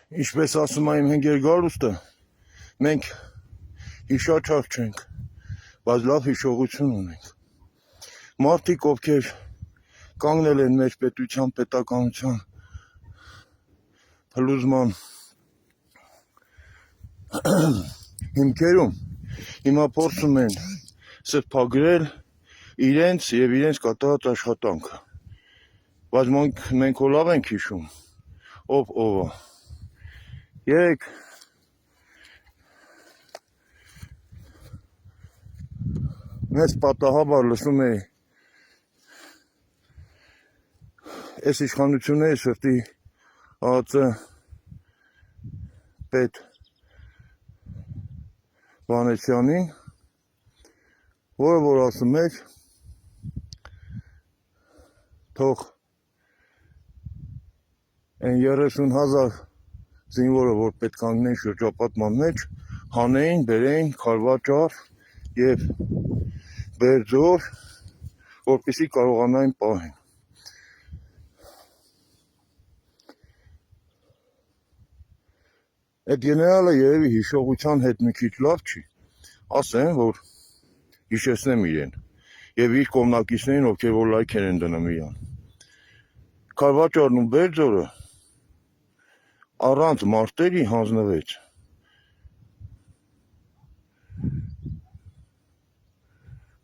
Ինչպես ասում է իմ հենգեր Գարուստը, մենք հիշաչափ չենք, բայց լավ հիշողություն ունենք։ Մարդիկ, ովքեր կանգնել են մեր պետության, պետականության փլուզման հիմքերում, հիմա փորձում են սրբագրել իրենց եւ իրենց կատարած աշխատանքը։ Բայց մենք լավ ենք հիշում, ով է։ Երեք մեծ պատահաբար լսում էի այս իշխանությունների սրտի ԱԱԾ պետ Վանեցյանին, որը որ ասում էր, թող այն 30,000 զինվորը, որ պետք կանգնեն շրջապատման մեջ, հանեին, բերեին քարվաճառ եւ բերձոր, որպեսզի կարողանային պահեն։ Այդ գեներալը երևի հիշողության հետ մի քիչ լավ չի, ասեն, որ հիշեցնեմ իրեն եւ իր կողմնակիցներին, ովքեր որ լայքեր են դնում իրան։ Քարվաճառն ու բերձորը առանց մարտերի հանձնվեց։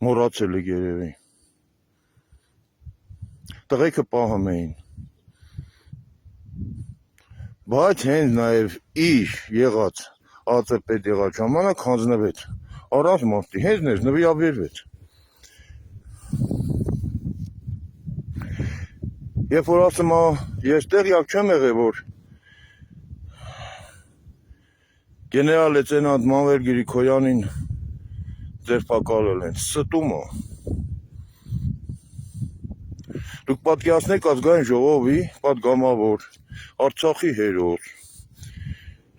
Մոռացել եք երևի։ Տղեկը պահում էին։ Բայց հենց նաև իր եղած ԱԱԾ պետ եղած ժամանակ հանձնվեց։ Առանց մարտի, հենց ներս նվիրաբերվեց։ Երբ որ ասում ես տեղյակ չեմ եղել, որ գեներալ լեյտենանտ Մանվել Գրիգորյանին ձերբակալել են, ստում է։ Դուք պատկերացնեք ազգային ժողովի պատգամավոր, Արցախի հերոս,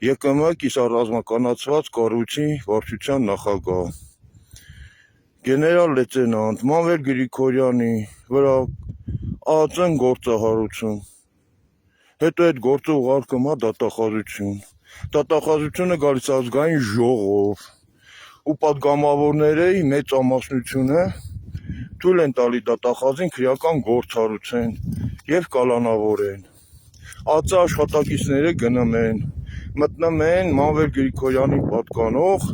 ԵԿՄ կիսառազմականացված կառույցի վարչության նախագահ, գեներալ լեյտենանտ Մանվել Գրիգորյանի վրա ԱԱԾ-ն գործահարություն, հետո այդ գործը ուղարկում է դատախազություն, դատախազությունը գալիս ազգային ժողով ու պատգամավորների մեծ ամասնությունը թույլ են տալի դատախազին քրեական գործ հարուցեն եւ կալանավորեն։ ԱԱԾ աշխատակիցները գնում են, մտնում են Մանվել Գրիգորյանի պատկանող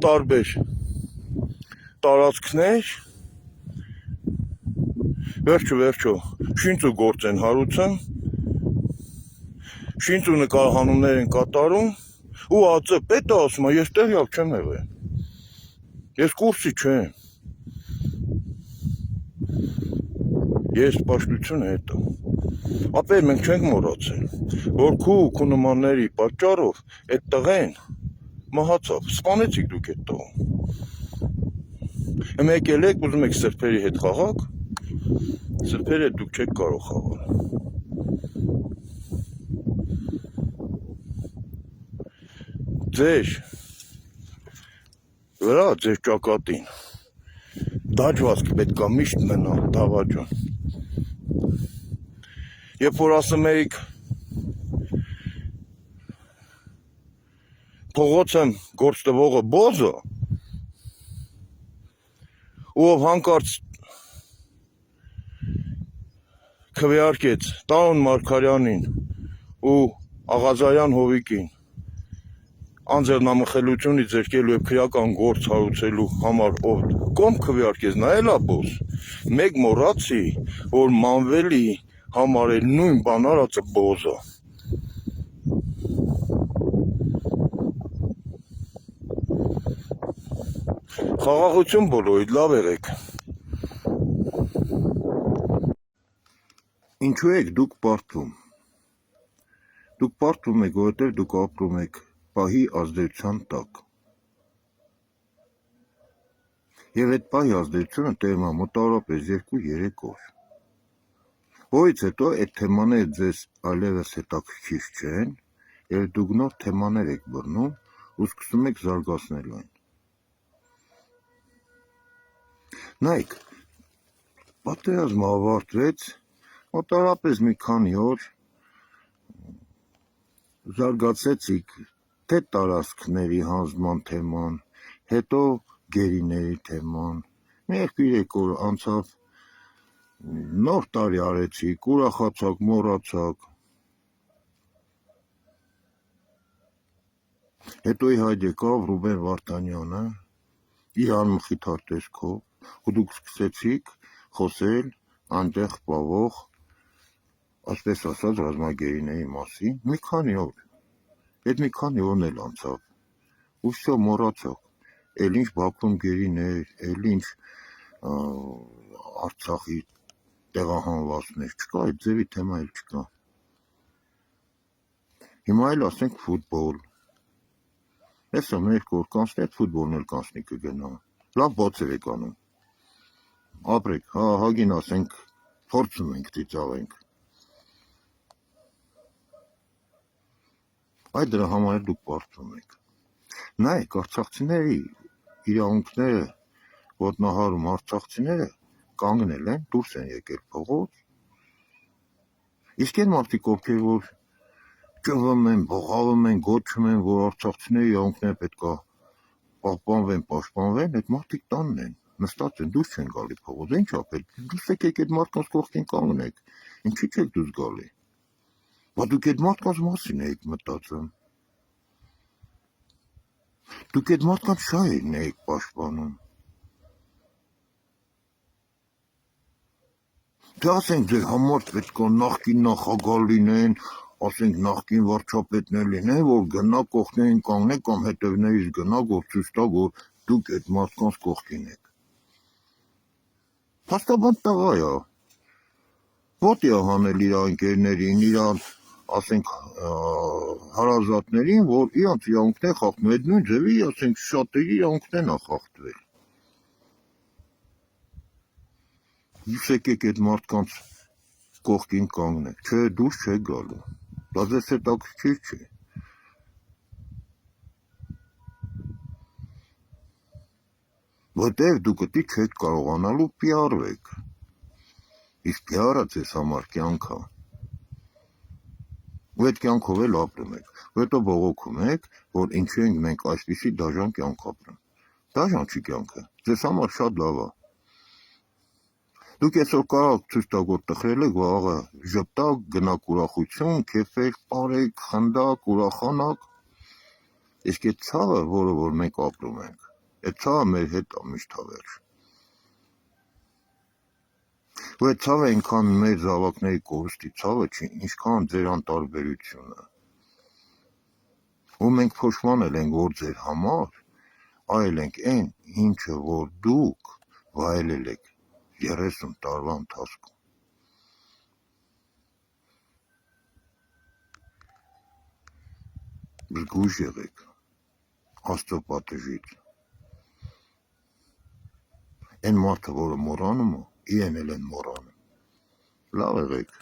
տարբեր տարածքներ, վերջո շինծ ու գործ են հարուցում, շինծ ու նկարահանումներ են կատարում ու ԱԱԾ պետը ասում է, ես տեղյակ չեմ եղել, ես կուրսի չեմ, ես պաշտությունը հետո։ Ապեր մենք չենք մոռացել, որ քու նմանների պատճառով այդ տղեն մահացավ, սպանեցիք դուք այդ տղան։ Հիմա եկել եք, ուզում եք սրբերի հետ խաղաք, սրբերի հետ դուք չեք կարող խաղալ։ Ձեր վրա, ձեր ճակատին դաջվածք պետք է միշտ մնա, դավաճան։ Երբ որ ասում էիք փողոցը գործ տվողը բոզը, ով հանկարծ քվեարկեց Տարոն Մարգարյանին ու Աղազարյան Հովիկին անձեռնամխելությունից զրկելու եւ քրեական գործ հարուցելու համար ով կողմ քվեարկեց, նա էլա բոզ։ Մեկ մոռացի, որ Մանվելի համար էլ նույն բան արածը բոզ է։ Խաղաղություն բոլորիդ, լավ եղեք։ Ինչու եք դուք պարտվում։ Դուք պարտվում եք, որովհետև դուք ապրում եք պահի ազդեցության տակ։ Եվ այդ պահի ազդեցությունը տևում է մոտավորապես 2-3 օր։ Որից հետո այդ թեմաները ձեզ այլևս հետաքրքիր չեն, եւ դուք նոր թեմաներ եք բռնում ու սկսում եք զարգացնել այն։ Նայեք, պատերազմը ավարտվեց, մոտավորապես մի քանի օր զարգացեցիք թե տարածքների հանձնման թեման, հետո գերիների թեման, մի 2-3 օր անցավ, նոր տարի արեցիք, ուրախացաք, մոռացաք, հետո իհայտ եկավ Ռուբեն Վարդանյանը, իր անմխիթար տեսքով, ու դուք սկսեցիք խոսել այնտեղ պահող, այսպես ասած, ռազմագերիների մասին, մի քանի օր, այդ մի քանի օրն էլ անցավ, ու վсё մոռացաք, էլ ինչ Բաքվում գերիներ, էլ ինչ Արցախի տեղահանվածներ, չկա, այդ ձևի թեմա էլ չկա, հիմա էլ ասենք ֆուտբոլ, Հեսա մեր կոր կանցնի, այդ ֆուտբոլն էլ կանցնի կգնա, լավ բացեր եք անում, ապրեք, հագին ասենք, փորձում ենք ծիծաղենք, այդ դրա համար դուք պարտվում եք, նայեք արցախցիների իրավունքները, ոտնահարում արցախցիները կանգնել են, դուրս են եկել փողոց, իսկ այն մարդիկ ովքեր որ ճվում են, բողալում են, գոչում են, որ արցախցիների իրավունքները պետք է պահպանվեն, պաշտպանվեն, այդ մարդիկ տանն են, նստած են, դուրս չեն գալի փողոց, ինչ ապել, դուրս եկեք այդ մարդկանց կողքին կանգնեք, ինչի չեք դուրս գալի, բա դուք այդ մարդկանց մասին եք մտածում, դուք այդ մարդկանց շահերն եք պաշտպանում, թե ասենք ձեր համար պետք է նախկին նախագահ լինեն, ասենք նախկին վարչապետներ լինեն, որ գնա կողքներին կանգնեք կամ հետևներից գնա, որ ցույց տա, որ դուք այդ մարդկանց կողքին եք։ Փաստաբան տղա է, ոտի է հանել իր ընկերներին, իր ասենք հարազատներին, որ իրանց իրավունքներ խախտում, այդ նույն ձևի, ասենք շատերի իրավունքներն է խախտվել։ Դուրս եկեք այդ մարդկանց կողքին կանգնեք, չէ, դուրս չեք գալու, դա ձեզ հետաքրքիր չէ։ Որտեղ դուք դի չեք կարողանալու PR-վեք, իսկ PR-ը ձեզ համար կյանք է, ու այդ կյանքով էլ ապրում եք, ու հետո բողոքում եք, որ ինչու ենք մենք այսպիսի դաժան կյանք ապրում, դաժան չի կյանքը, ձեզ համար շատ լավ է։ Դուք այսօր կարող ցույց տաք, որ տխրել եք, վաղը ժպտակ, գնաք ուրախություն, քեֆեք, պարեք, խնդակ, ուրախանակ, իսկ այդ ցավը, որը որ մենք ապրում ենք, այդ ցավը մեր հետ է միշտ հավերժ։ Ու այդ ցավը այնքան մեր զավակների կորստի ցավը չի, ինչքան ձեր անտարբերությունը։ Ու մենք փոշմանել ենք, որ ձեր համար այլ ենք այն, ինչը որ դուք վայելել եք 30 տարվա ընթացքում։ Զգույշ եղեք Աստծո պատժից։ Այն մարդը, որը մոռանում է, իրեն էլ են մոռանում։ Լավ եղեք։